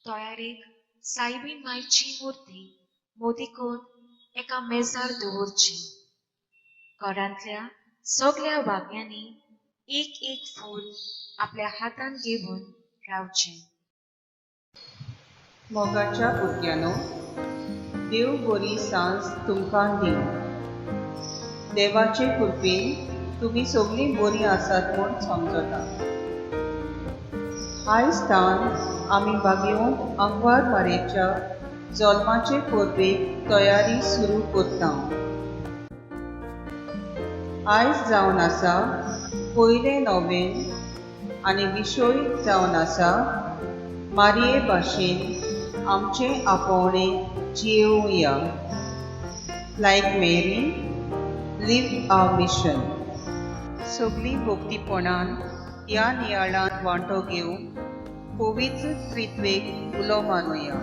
तयारेक सायबीण मायची मुर्ती मोदीकोन एका मेजार दवरची. घरांतल्या सगळ्या वाग्यांनी एक एक फूल आपल्या हातान घेवन रावचें. मोगाच्या भुरग्यांनो, देव बरी सांज तुमकां दिवं. देवाचे कृपेन तुमी सगळीं बरीं आसात म्हूण समजता. आयज तान आमी बागेवंत अंगवार मारेच्या जल्माचे परबेक तयारी सुरू करता. आयज जावन आसा पयलें नोवेन आनी विशय जावन आसा मारये भाशेन आमचें आपोवणें जियोवया. लायक मेरी, लिव आवर मिशन. सगळीं भक्तीपणान ह्या नियाळांत वांटो घेवंक पवित्र त्रित्वेक उलो मानूया.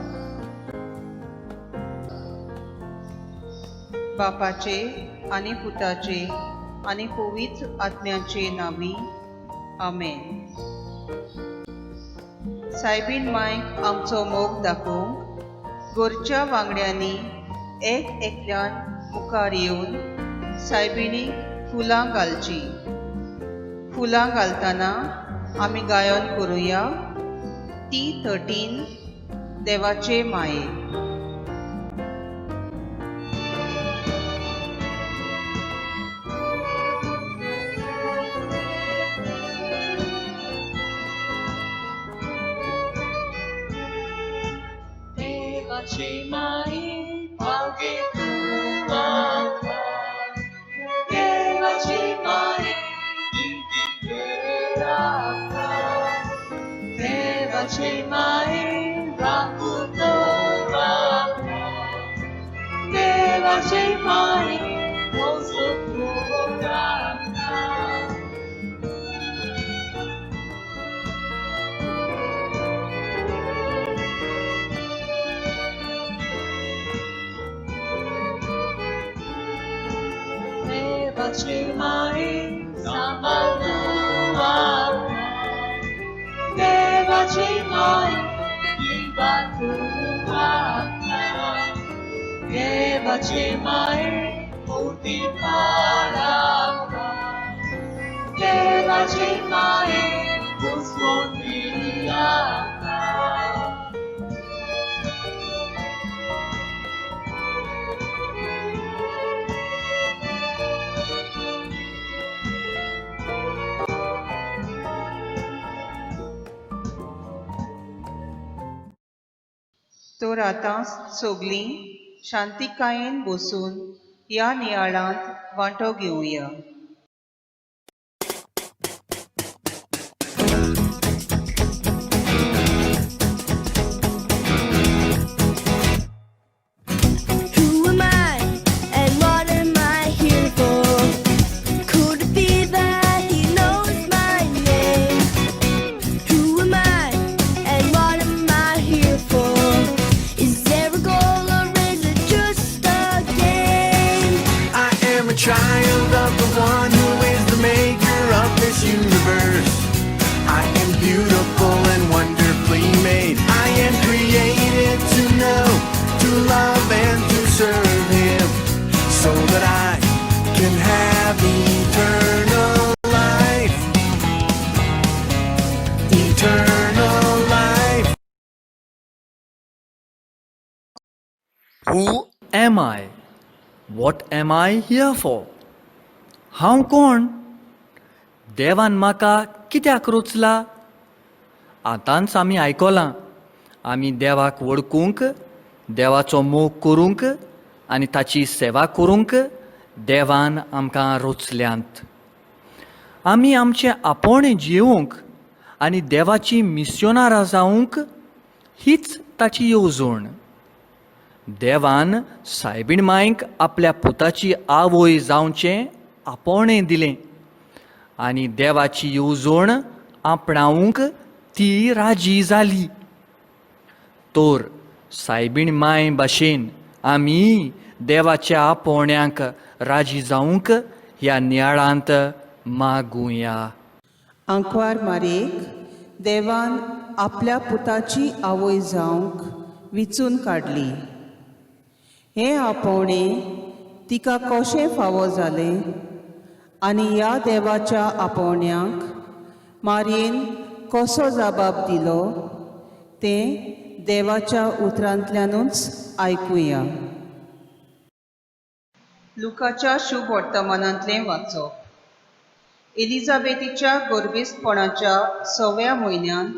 बापाचे आनी पुताचे आनी पवित्र आत्म्याचे नांवी. आमेन. सायबीण मांयक आमचो मोग दाखोवंक घरच्या वांगड्यांनी एक एकल्यान मुखार येवन सायबिणीक फुलां घालची. फुलां घालतना आमी गायन करुया T13 देवाचे माये. देवाचे माये मागे तू आका. देवाचे माये इतिगे राखा. देवाचे माये राखू तो राखा. देवाचे माये मोजो तू राखा. देवाचे माये सांभाळ तू आका. देवाचे माये किंवा तू आका. देवाचे माये मोठी पाळाका. देवाचे माये घुसमटी आका. तर आतां सगळीं शांतिकायेन बसून ह्या नियाळांत वांटो घेवया. Who am I and what am I here for? Could it be that he knows my name? Who am I and what am I here for? Is there a goal or is it just a game? I am a child of the one who is the maker of this universe. I am beautiful and wonderfully made. I am created to know, to love and to serve Him, so that I can have eternal life. Eternal life. Who am I? What am I here for? हांव कोण? देवान म्हाका कित्याक रचला? आतांच आमी आयकलां, आमी देवाक वळखूंक, देवाचो मोग करूंक आनी ताची सेवा करूंक देवान आमकां रचल्यांत. आमी आमचें आपोवणें जियोवंक आनी देवाची मिस्योनारां जावंक हीच ताची येवजण. देवान सायबीण मांयक आपल्या पुताची आवय जावचें आपोवणें दिलें आनी देवाची येवजण आपणावंक ती राजी जाली. तर सायबीण मांय भाशेन आमी देवाच्या आपोवण्यांक राजी जावंक ह्या नियाळांत मागुया. अंकवार मारेक देवान आपल्या पुताची आवय जावंक विचून काडली. हे आपोवणे तिका कशें फावो जालें आनी ह्या देवाच्या आपोवण्यांक मारयेन कसो जबाब दिलो तें देवाच्या उतरांतल्यानूच आयकुया. लुकाच्या शुभ वर्तमानांतलें वाचप. एलिझाबेथीच्या गर्भस्थपणाच्या 6व्या म्हयन्यांत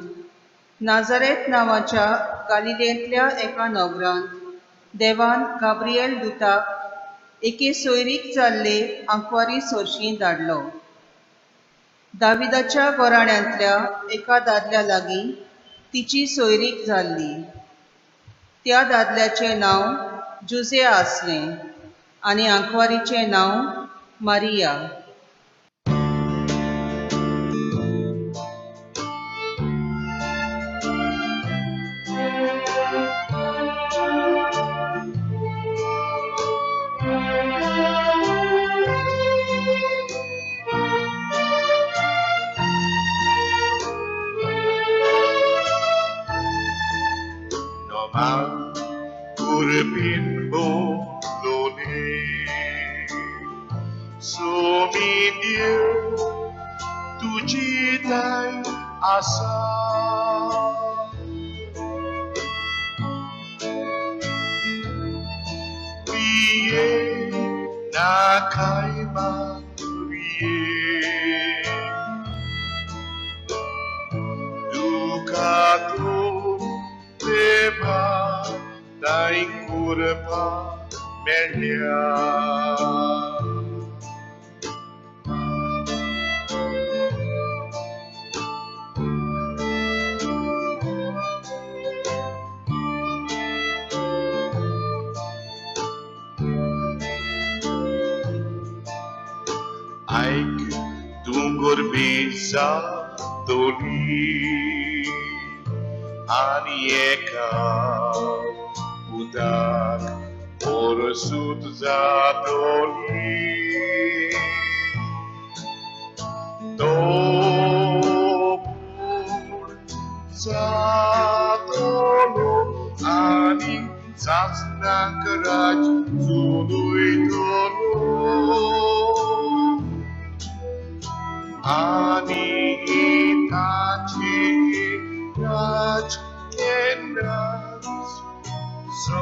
नाझारेथ नांवाच्या गालिलेंतल्या एका नगरांत देवान गाब्रिएल दुताक एके सोयरीक जाल्ले आंकवारी सोरशीं धाडलो. दाविदाच्या घराण्यांतल्या एका दादल्या लागीं तिची सोयरीक जाल्ली. त्या दादल्याचें नांव जुझे आसलें आनी आंकवारीचें नांव Maria. Kurbin bolone Sumi Dieu tuji dai asa Vie na kaima vie Dukato Beba dai curva melhor. Aik dungur bisa doli Anieka Budak Orsut Zadoli Dobur Zadolo Ani Zasna Karaj Zului Dolo Ani Itachi Raj Kenas So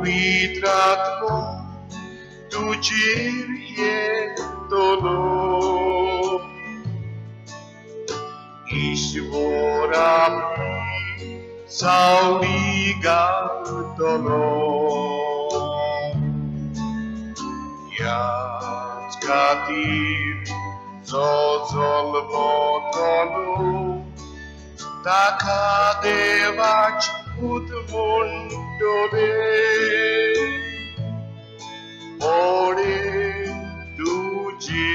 Povitratmo tuđir je dolor Ishvora sauliga dolor Yat katir zozol botolu Taka devach utmundore Ore tuji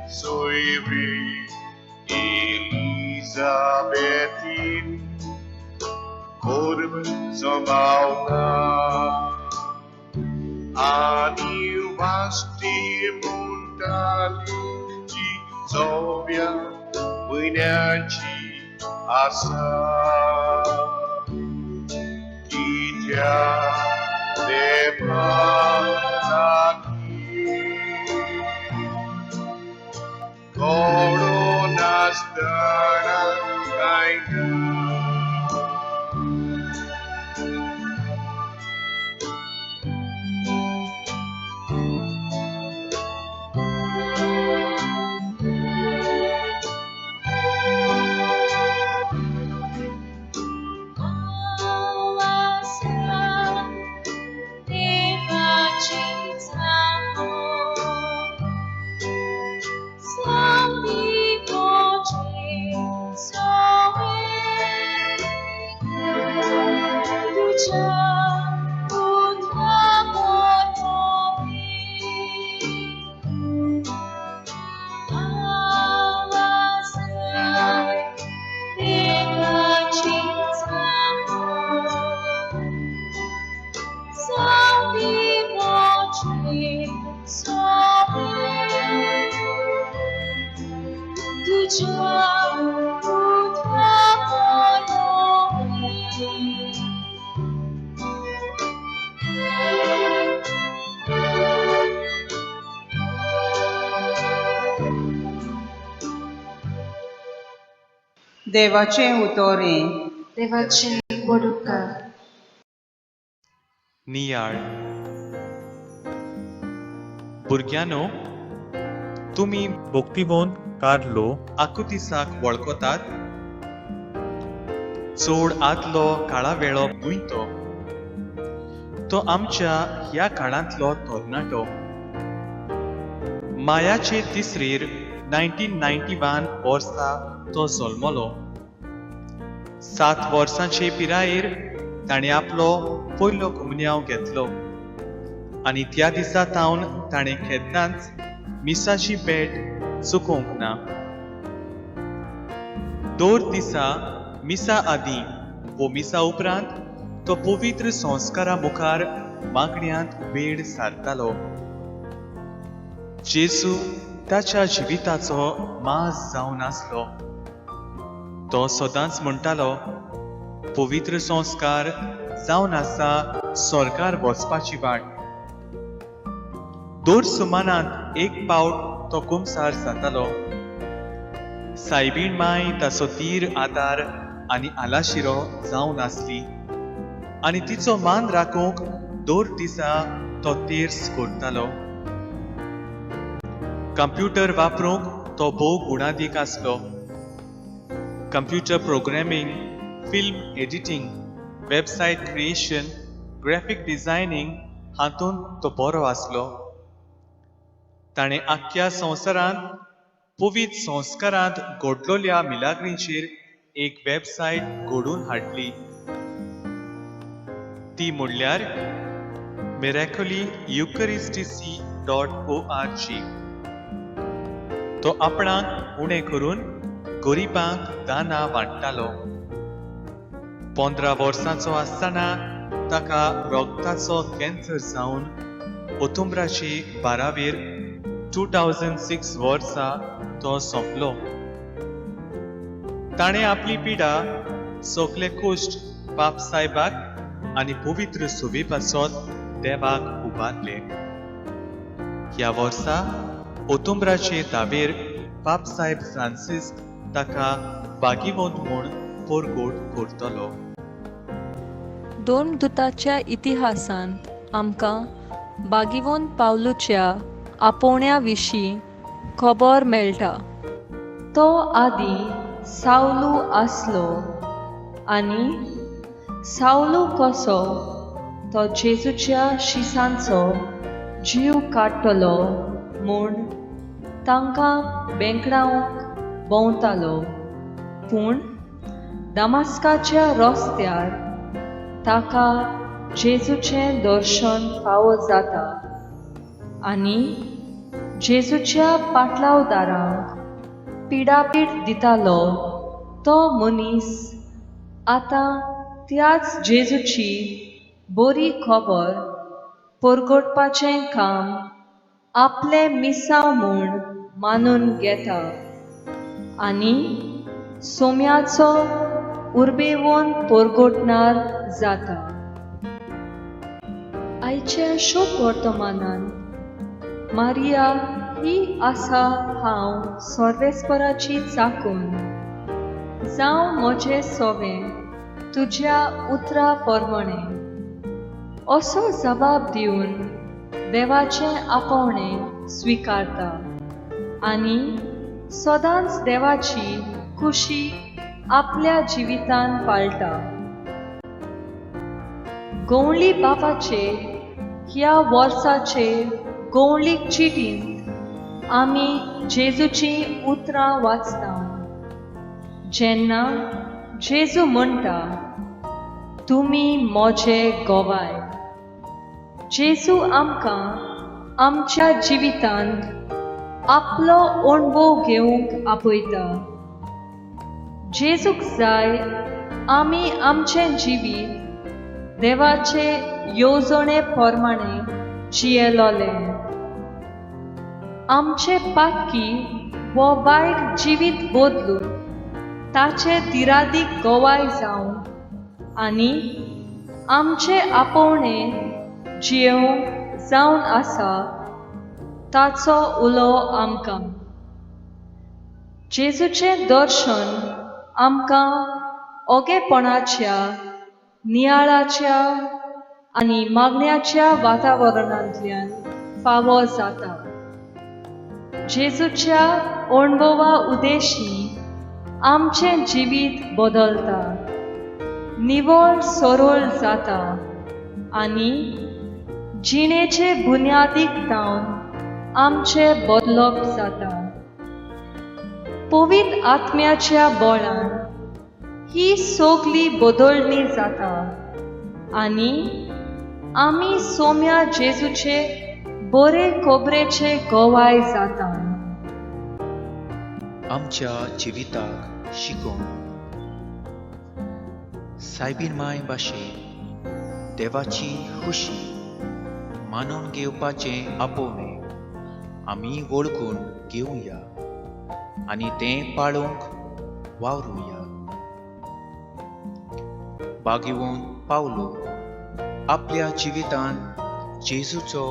soivi Elizabetin Korb zamauna Ani vasti muntali Ji zobia Wyniaci asa Dítě nebátaki आसतना कांय देवाचें उतोरें. देवाचे बडुकार. नियाळ. भुरग्यानो, तुमी भोक्तिमोन Carlo आकुतिसाक वळखतात? चोड आदलो काळावेळो न्हूय तो आमच्या ह्या काळांतलो तरणाटो. मायाचे तिसरेर 1991 वर्सा तो जल्मलो. 7 वर्सांचे पिरायेर ताणें आपलो पयलो गुमन्यांव घेतलो आनी त्या दिसा तावन ताणें केन्नाच मिसाची भेट चुकोवंक ना. 2 दिसा मिसा आदीं वो मिसा उपरांत तो पवित्र संस्कारा मुखार मागण्यांत वेळ सारतालो. जेजू ताच्या जिविताचो माज जावन आसलो. तो सदांच म्हणटालो, पवित्र संस्कार जावन आसा स्वर्गार वचपाची वाट. दर सुमानांत एक पावट तो कुमसार जातालो. सायबीण माय ताचो तीर आदार आनी आलाशिरो जावन आसली आनी तिचो मान राखूंक दर दिसा तो तेर्स करतालो. कंप्युटर वापरूंक तो भोव गुणादीक आसलो. Computer programming, film editing, website creation, graphic designing हातूंत तो बरो आसलो. ताणें आख्ख्या संवसारांत पवित्र संस्कारांत घडलोल्या मिलाग्रींचेर एक वेबसायट घडून हाडली. ती म्हणल्यार miraculoucharisticcy.org. तो आपणाक उणें करून गरीबांक दानां वांट्टालो. 15 वर्सांचो आसतना ताका रोगताचो कॅन्सर जावन ऑक्टोबराचे 12वेर 2006 वर्सा तो सोंपलो. ताणें आपली पिडा सगळे कोश्ट बाप सायबाक आनी पवित्र सुवे पासत देवाक उबारले. ह्या वर्सा ऑक्टोबराचे 10वेर बाप साहेब फ्रांसीस ताका बागीवंत म्हूण परगोट करतलो. दोन दुताच्या इतिहासांत आमकां बागीवंत पावलूच्या आपोवण्या विशीं खबर मेळटा. तो आदीं सावलू आसलो आनी सावलू कसो तो जेजूच्या शिसांचो जीव काडटलो म्हूण तांकां बेंकडावंक भोंवतालो. पूण दमास्काच्या रस्त्यार ताका जेजूचें दर्शन फावो जाता आनी जेजूच्या पाटलावदारांक पिडापीड दितालो तो मनीस आतां त्याच जेजूची बरी खबर परगटपाचें काम आपले मिसांव म्हूण मानून घेता आनी सोम्याचो उर्बेवून परगटणार जाता. आयच्या शोक वर्तमानांत मारिया ही आसा हांव सर्वेस्पराची चाकून जावं म्हजें सोवें तुज्या उतरा परमणे असो जबाब दिवन देवाचें आपोवणें स्विकारता आनी सदांच देवाची खुशी आपल्या जिवितान पाळटा. गवळी बापाचे ह्या वर्साचे गवळीक चिटींत आमी जेजूची उतरां वाचता. जेन्ना जेजू म्हणटा, तुमी म्हजे गोवाय. जेजू आमकां आमच्या जिवितांत आपलो अणभव घेवंक आपयता. जेजूक जाय आमी आमचें जिवीत देवाचे येवजणे प्रमाणे जियेलोलें. आमचे पातकी वो वायट जिवीत बदलून ताचे दिरादीक गोवाय जावं आनी आमचे आपोवणें जियेवंक जावन आसा ताचो उलो आमकां. जेजूचें दर्शन आमकां ओगेपणाच्या, नियाळाच्या आनी मागण्याच्या वातावरणांतल्यान फावो जाता. जेजूच्या अणभवा उदेशी आमचें जिवीत बदलता, निवळ सरळ जाता आनी जिणेचे बुन्यादीक जावन आमचें बदलप जाता. पवित्र आत्म्याच्या बळान ही सगळी बदलणी जाता आनी आमी सोम्या जेजूचे बरे खबरेचे गोवाय जाता. आमच्या जिविताक शिकोवन सायबीनमाय भाशेन देवाची खुशी मानून घेवपाचें आपोवणें आमी वळखून घेवया आनी तें पाळूंक वावरुया. बागीवून पावलो आपल्या जिवितान जेजूचो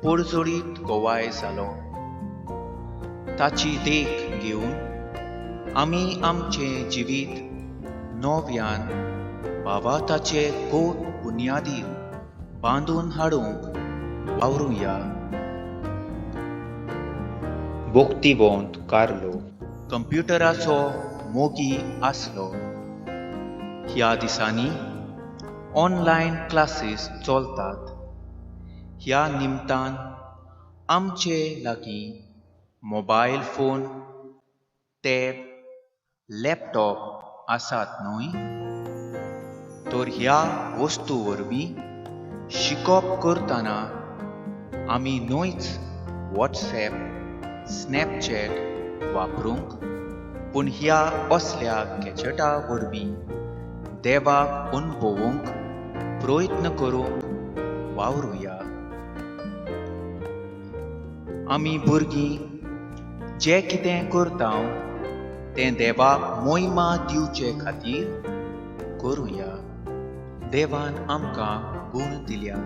पडजोडीत गोवाय जालो. ताची देख घेवन आमी आमचें जिवीत नव्यान भावाताचे गोड बुन्यादीर बांदून हाडूंक वावरुया. भोक्तिवंत कार्लो कंप्युटराचो मोगी आसलो. ह्या दिसांनी ऑनलायन क्लासीस चलतात. ह्या निमतान आमचे लागीं मोबायल फोन, टॅब, लॅपटॉप आसात न्हय. तर ह्या वस्तू वरवीं शिकप करतना आमी न्हयच वॉट्सॅप, स्नॅपचॅट वापरूंक, पूण ह्या असल्या गॅजेटा वरवीं देवाक अणभवूंक प्रयत्न करूंक वावरुया. आमी भुरगीं जें कितें करता तें देवाक मोहिमा दिवचे खातीर करुया. देवान आमकां गूण दिल्या,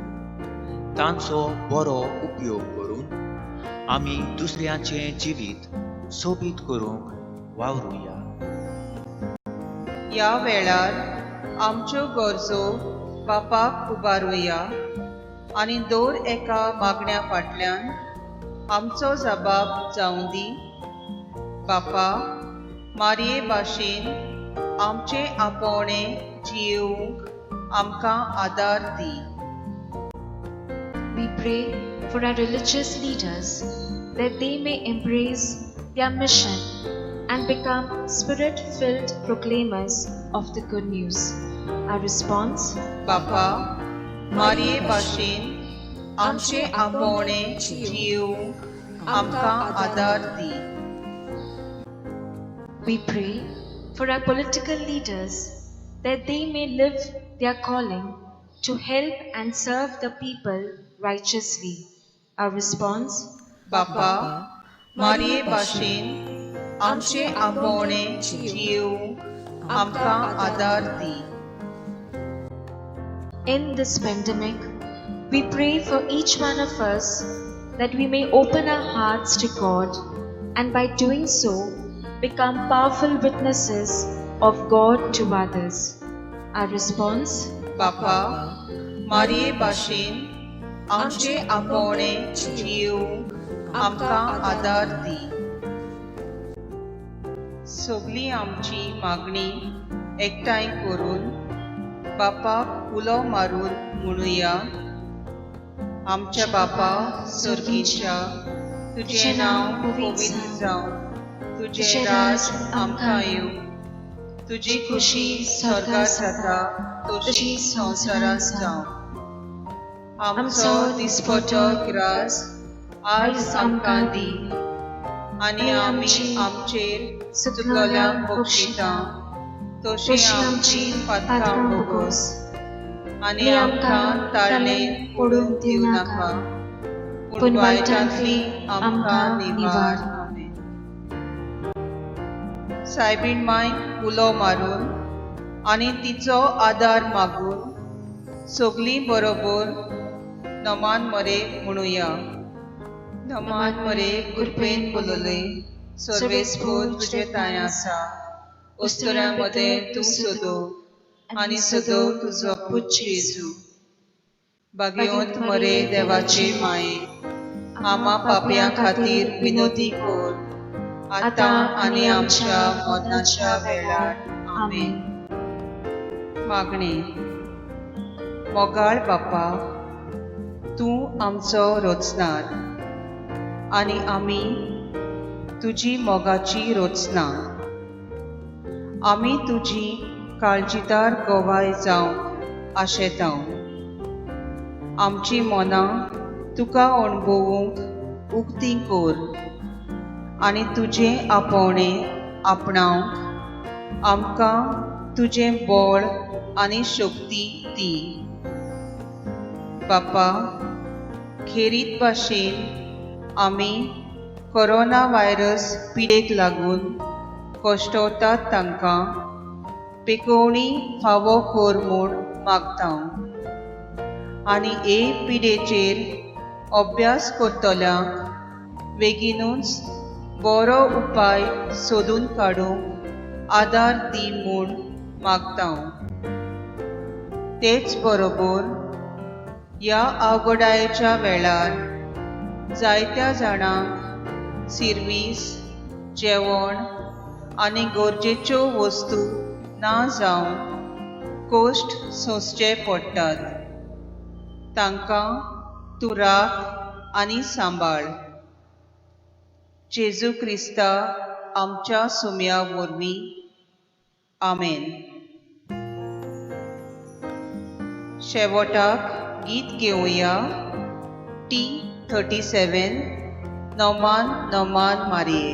तांचो बरो उपयोग करून आमी दुसऱ्याचें जिवीत सोबीत करूंक वावरुया. ह्या वेळार आमच्यो गरजो बापाक उबारुया आनी दर एका मागण्या फाटल्यान आमचो जबाब जावं दी. बापा, मारये भाशेन आमचें आपोवणें जियेवंक आमकां आदार दी. We pray for our religious leaders that they may embrace their mission and become spirit-filled proclaimers of the good news. Our response: बापा, मारये भाशेन आमचें आपोवणें जियेवंक आमकां आदार दी. We pray for our political leaders that they may live their calling to help and serve the people righteously. Our response: बापा, मारये भाशेन आमचें आपोवणें जियेवंक आमकां आदार दी. In this pandemic, we pray for each one of us that we may open our hearts to God and by doing so become powerful witnesses of God to others. Our response: बापा, मारये भाशेन आमचे आपोवणे जीव आमकां आदार दी. सगळी आमची मागणी एकठांय करून बापाक उलो मारून म्हणुया: आमच्या बापा सर्गीच्या, तुजें नांव पवित्र जावं, तुजें राज आमकां येवं, तुजी खुशी स्वर्गात जाता तशी संवसारांत जावं. आमचो दिसपटो ग्रास आज आमकां दी, आनी आमी आमचेर चुकलोल्यांक बक्षिता तशी आमची पातकां भोगोस, आनी आमकां ताळणेन पडूंक दिवं नाका, पूण वायटांतली आमकां निवार. आमेन. सायबीण मांयक उलो मारून आनी तिचो आदार मागून सगळीं बरोबर नमान मरे म्हणुया. नमान मरे कृपेन बोलले, सर्वेस्पर तुजे ताय आसा, उस्तोऱ्यां मदें तूं सोदो, आनी सोदो तुजो पूत जेजू. भाग्यवंत मरे देवाचे माये, आमा पापयां खातीर विनोदी कोर, आतां आनी आमच्या मरणाच्या वेळार. आमेन. मागणे: मोगाळ बापा, तूं आमचो रोचनार, आनी आमी तुजी मोगाची रोचनां. आमी तुजी काळजीदार गोवाय जावंक आशेतां. आमची मनां तुका अणभवूंक उक्तीं कोर, आनी तुजें आपोवणें आपणावंक आमकां तुजें बळ आनी शक्ती दी. बापा, खेरीत भाशेन आमी कोरोना व्हायरस पिडेक लागून कश्टवतात तांकां पेकोवणी फावो कोर म्हूण मागतां, आनी हे पिडेचेर अभ्यास करतल्यांक बेगीनूच बरो उपाय सोदून काडूंक आदार दी म्हूण मागतां. तेच बरोबर ह्या आवगडायेच्या वेळार जायत्या जाणांक सिर्वीस, जेवण आनी गरजेच्यो वस्तू ना जावन कश्ट सोंसचे पडटात. तांकां तूं राख आनी सांबाळ. जेजू क्रिस्ता आमच्या सुम्या वरवीं. आमेन. शेवटाक गीत घेवया. T37 नमान नमान मारये.